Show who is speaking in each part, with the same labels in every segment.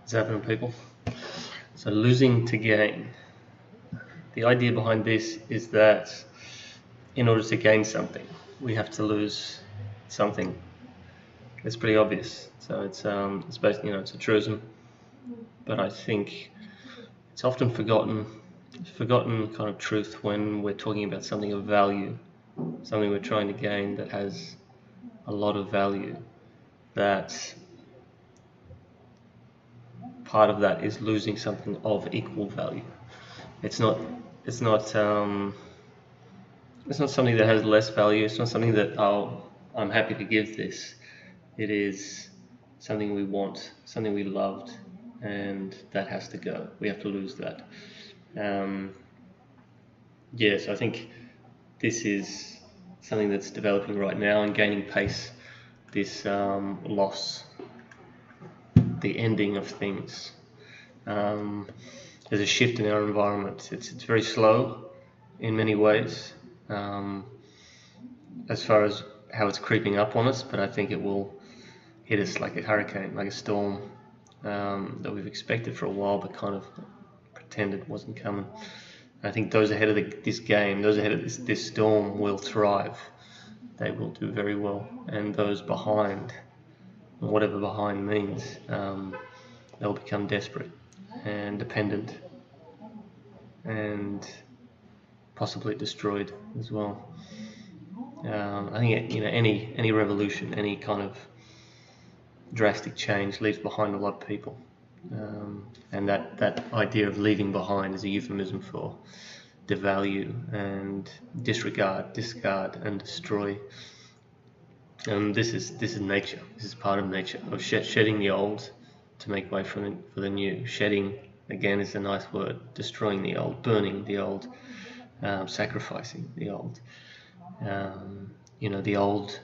Speaker 1: What's happening, people? So losing to gain. The idea behind this is that in order to gain something, we have to lose something. It's pretty obvious. So it's based, it's a truism, but I think it's often forgotten kind of truth when we're talking about something of value, something we're trying to gain that has a lot of value. That part of that is losing something of equal value. It's not something that has less value. It's not something that I'm happy to give this. It is something we want, something we loved, and that has to go. We have to lose that. Yes, I think this is something that's developing right now and gaining pace. This loss, the ending of things. There's a shift in our environment. It's very slow in many ways, as far as how it's creeping up on us, but I think it will hit us like a hurricane, like a storm that we've expected for a while, but kind of pretended wasn't coming. I think those ahead of this game, those ahead of this storm will thrive. They will do very well, and those behind, whatever behind means, they'll become desperate and dependent and possibly destroyed as well. I think any revolution, any kind of drastic change leaves behind a lot of people, and that idea of leaving behind is a euphemism for devalue and discard and destroy. And this is nature. This is part of nature, of shedding the old to make way for the new. Shedding, again, is a nice word. Destroying the old, burning the old, sacrificing the old. The old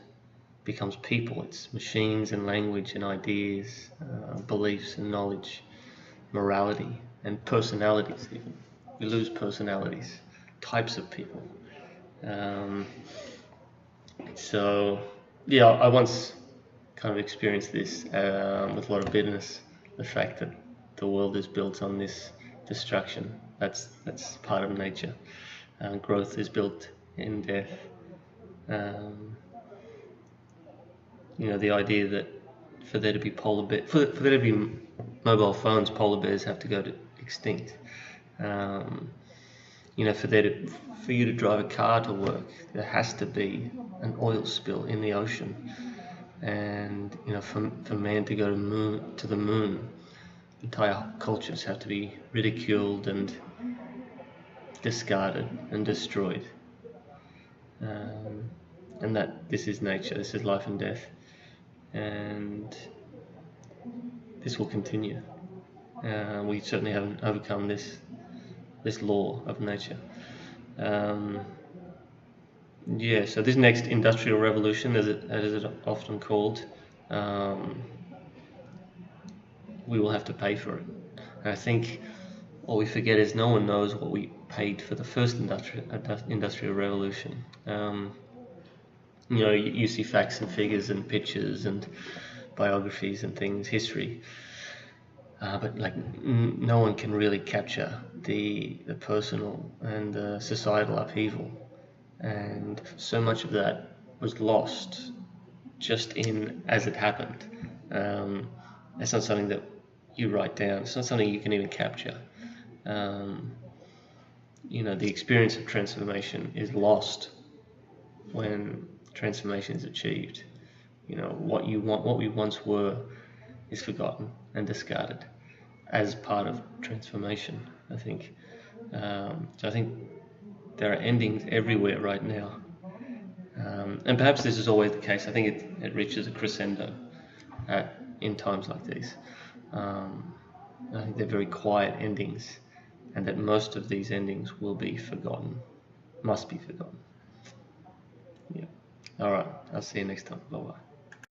Speaker 1: becomes people. It's machines and language and ideas, beliefs and knowledge, morality and personalities even. We lose personalities, types of people. I once kind of experienced this with a lot of bitterness, the fact that the world is built on this destruction. That's part of nature. Growth is built in death. The idea that for there to be for there to be mobile phones, polar bears have to go extinct. For you to drive a car to work, there has to be an oil spill in the ocean, and for man to go to the moon, entire cultures have to be ridiculed and discarded and destroyed. And that this is nature, this is life and death, and this will continue. We certainly haven't overcome this law of nature. So this next industrial revolution, as it is often called, we will have to pay for it. And I think what we forget is no one knows what we paid for the first industrial revolution. You see facts and figures and pictures and biographies and things, history, but no one can really capture the personal and the societal upheaval, and so much of that was lost just as it happened. It's not something that you write down. It's not something you can even capture. The experience of transformation is lost when transformation is achieved. What we once were is forgotten and discarded as part of transformation, I think. So I think there are endings everywhere right now, and perhaps this is always the case. I think it reaches a crescendo in times like these. I think they're very quiet endings, and that most of these endings will be forgotten, must be forgotten. Yeah. All right. I'll see you next time. Bye-bye.